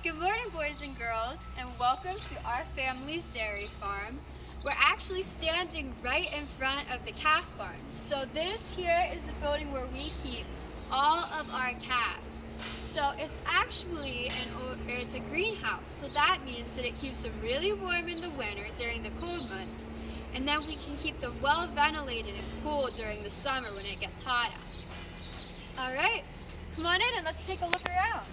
Good morning, boys and girls, and welcome to our family's dairy farm. We're actually standing right in front of the calf barn. So this here is the building where we keep all of our calves. So it's actually it's a greenhouse. So that means that it keeps them really warm in the winter during the cold months, and then we can keep them well ventilated and cool during the summer when it gets hot out. All right, come on in and let's take a look around.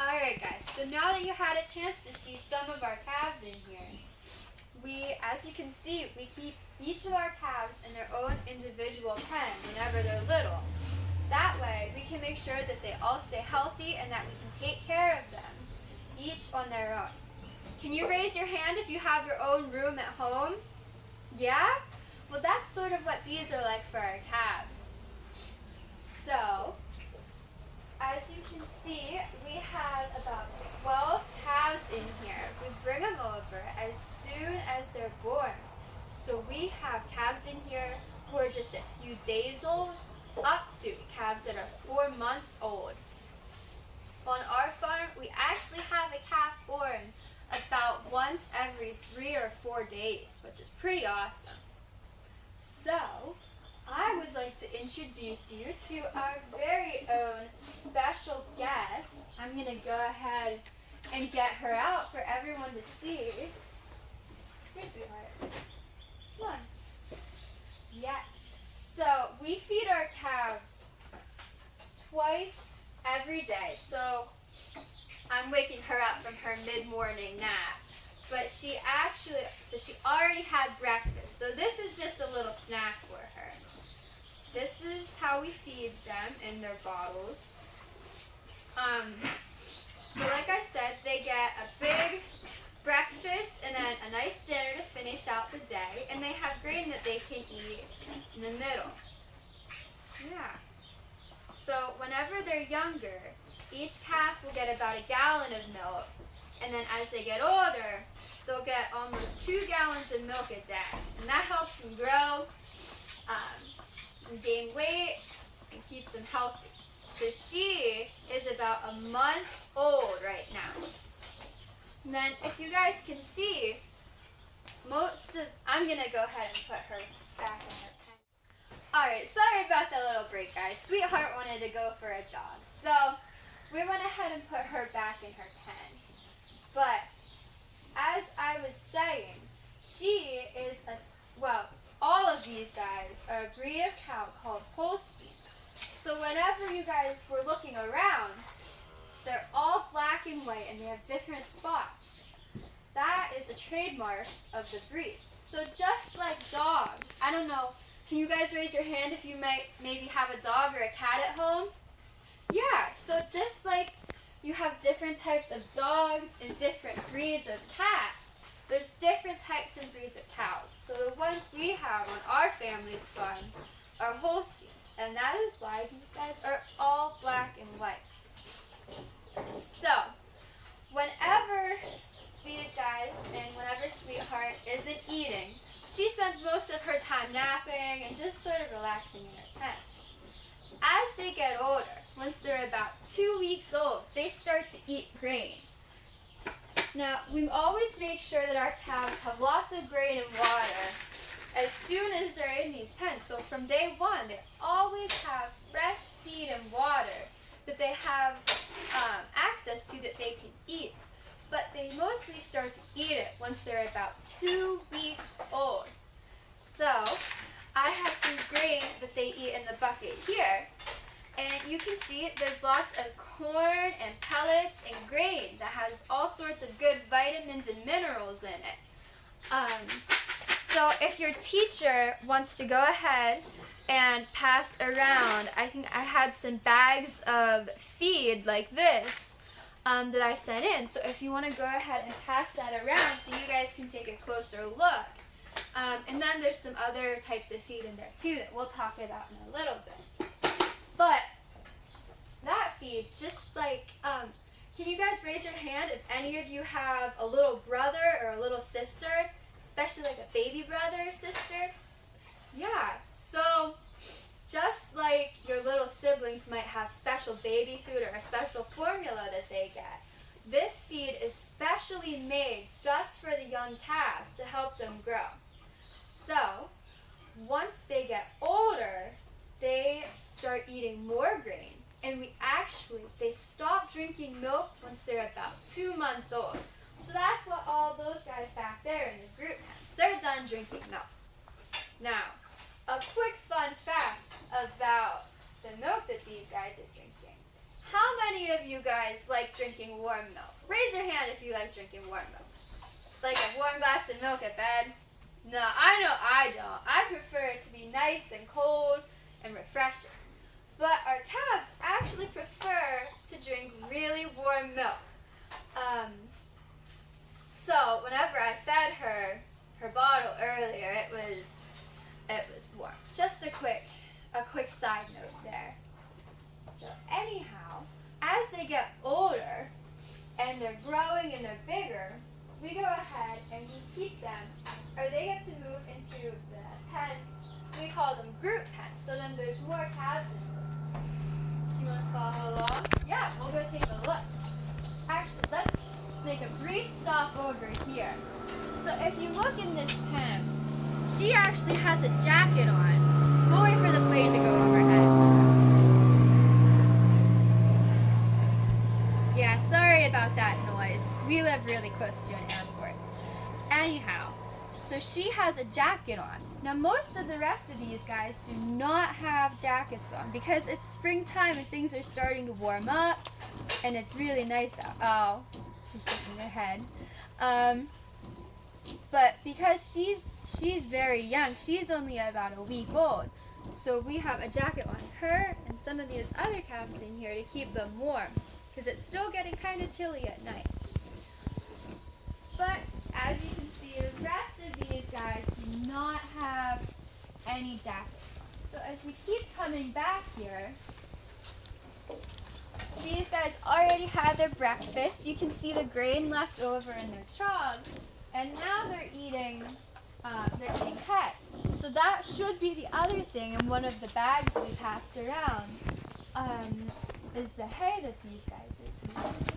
Alright guys, so now that you had a chance to see some of our calves in here, as you can see, we keep each of our calves in their own individual pen whenever they're little. That way, we can make sure that they all stay healthy and that we can take care of them, each on their own. Can you raise your hand if you have your own room at home? Yeah? Well, that's sort of what these are like for our calves. So, as you can see, we have about 12 calves in here. We bring them over as soon as they're born. So we have calves in here who are just a few days old, up to calves that are 4 months old. On our farm, we actually have a calf born about once every 3 or 4 days, which is pretty awesome. So, I would like to introduce you to our very own special guest. I'm going to go ahead and get her out for everyone to see. Here, sweetheart. Come on. Yes. So, we feed our calves twice every day. So, I'm waking her up from her mid-morning nap. But she already had breakfast. So this is just a little snack for her. This is how we feed them in their bottles. But like I said, they get a big breakfast and then a nice dinner to finish out the day. And they have grain that they can eat in the middle. Yeah. So whenever they're younger, each calf will get about 1 gallon of milk. And then as they get older, they'll get almost 2 gallons of milk a day. And that helps them grow, and gain weight, and keeps them healthy. So she is about a month old right now. And then if you guys can see, I'm going to go ahead and put her back in her pen. Alright, sorry about that little break, guys. Sweetheart wanted to go for a jog. So we went ahead and put her back in her pen. But as I was saying, she is all of these guys are a breed of cow called Holsteins. So whenever you guys were looking around, they're all black and white and they have different spots. That is a trademark of the breed. So just like dogs, I don't know, can you guys raise your hand if you maybe have a dog or a cat at home? Yeah, so just like you have different types of dogs and different breeds of cats, there's different types and breeds of cows. So the ones we have on our family's farm are Holsteins, and that is why these guys are all black and white. So, whenever these guys and whenever Sweetheart isn't eating, she spends most of her time napping and just sort of relaxing in her pen. As they get older, when once they're about 2 weeks old, they start to eat grain. Now, we always make sure that our calves have lots of grain and water as soon as they're in these pens. So from day one, they always have fresh feed and water that they have access to that they can eat. But they mostly start to eat it once they're about 2 weeks old. So I have some grain that they eat in the bucket here. And you can see there's lots of corn and pellets and grain that has all sorts of good vitamins and minerals in it. So if your teacher wants to go ahead and pass around, I think I had some bags of feed like this that I sent in. So if you want to go ahead and pass that around so you guys can take a closer look. And then there's some other types of feed in there too that we'll talk about in a little bit. But that feed, just like, can you guys raise your hand if any of you have a little brother or a little sister, especially like a baby brother or sister? Yeah, so just like your little siblings might have special baby food or a special formula that they get, this feed is specially made just for the young calves to help them grow. So once they get older, they start eating more grain, and they stop drinking milk once they're about 2 months old. So that's what all those guys back there in the group pens, they're done drinking milk. Now, a quick fun fact about the milk that these guys are drinking. How many of you guys like drinking warm milk? Raise your hand if you like drinking warm milk. Like a warm glass of milk at bed? No, I know I don't. I prefer it to be nice and cold and refreshing. But our calves actually prefer to drink really warm milk. So whenever I fed her bottle earlier, it was warm. Just a quick side note there. So anyhow, as they get older and they're growing and they're bigger, we go ahead and we keep them, or they get to move into the pens. We call them group pens. So then there's more calves in those. Do you want to follow along? Yeah, we'll go take a look. Actually, let's make a brief stop over here. So if you look in this pen, she actually has a jacket on. We'll wait for the plane to go overhead. Yeah, sorry about that noise. We live really close to an airport. Anyhow, so she has a jacket on. Now most of the rest of these guys do not have jackets on because it's springtime and things are starting to warm up and it's really nice out. Oh, she's shaking her head. But because she's very young, she's only about a week old. So we have a jacket on her and some of these other calves in here to keep them warm because it's still getting kind of chilly at night. But as you can see, the rest of these guys do not have any jackets on. So as we keep coming back here, these guys already had their breakfast. You can see the grain left over in their troughs, and now they're eating hay. So that should be the other thing in one of the bags we passed around, is the hay that these guys are eating.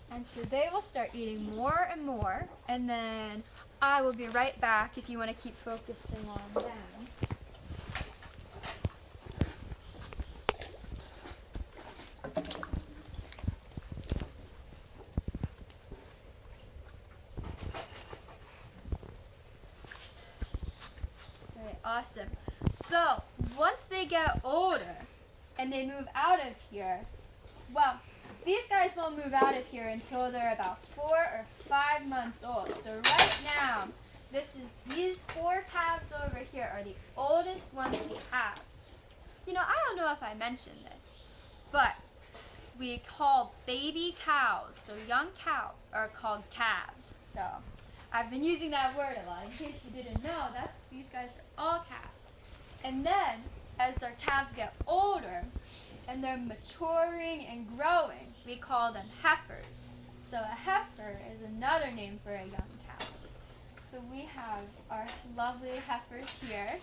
And so they will start eating more and more, and then I will be right back if you want to keep focusing on them. Okay, awesome. So once they get older and they move out of here, well, these guys won't move out of here until they're about 4 or 5 months old. So right now, these 4 calves over here are the oldest ones we have. You know, I don't know if I mentioned this, but we call baby cows, so young cows, are called calves. So I've been using that word a lot. In case you didn't know, these guys are all calves. And then, as their calves get older, and they're maturing and growing, we call them heifers. So a heifer is another name for a young cow. So we have our lovely heifers here.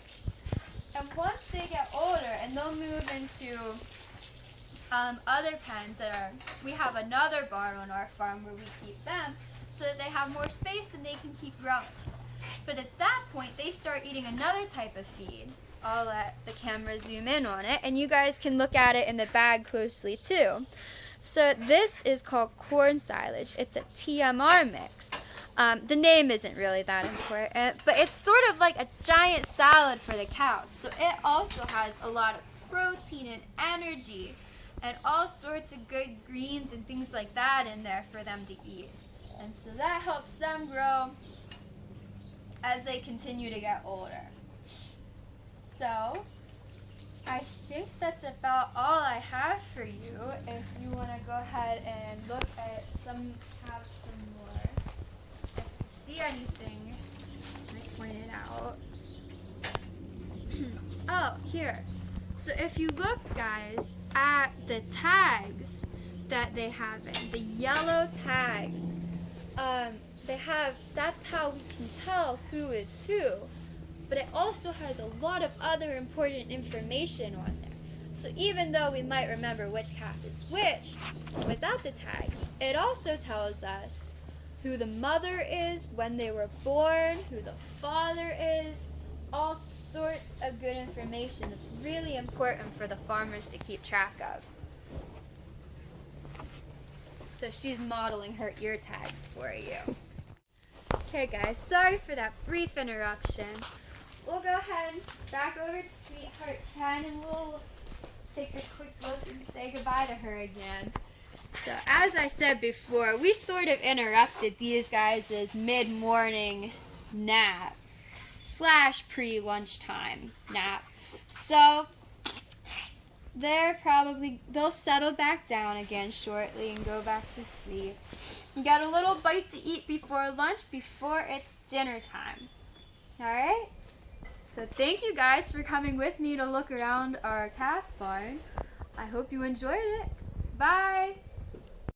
And once they get older, and they'll move into other pens we have another barn on our farm where we keep them so that they have more space and they can keep growing. But at that point, they start eating another type of feed. I'll let the camera zoom in on it, and you guys can look at it in the bag closely too. So this is called corn silage. It's a TMR mix. The name isn't really that important, but it's sort of like a giant salad for the cows. So it also has a lot of protein and energy and all sorts of good greens and things like that in there for them to eat. And so that helps them grow as they continue to get older. So I think that's about all I have for you. If you want to go ahead and look at some more. If you see anything, I point it out. Oh, here. So if you look, guys, at the tags that they have in, the yellow tags, that's how we can tell who is who. But it also has a lot of other important information on there. So even though we might remember which calf is which, without the tags, it also tells us who the mother is, when they were born, who the father is, all sorts of good information that's really important for the farmers to keep track of. So she's modeling her ear tags for you. Okay guys, sorry for that brief interruption. We'll go ahead back over to Sweetheart 10 and we'll take a quick look and say goodbye to her again. So as I said before, we sort of interrupted these guys' mid-morning nap / pre-lunchtime nap. So they'll settle back down again shortly and go back to sleep. You got a little bite to eat before lunch, before it's dinner time. Alright? So thank you guys for coming with me to look around our calf barn. I hope you enjoyed it. Bye!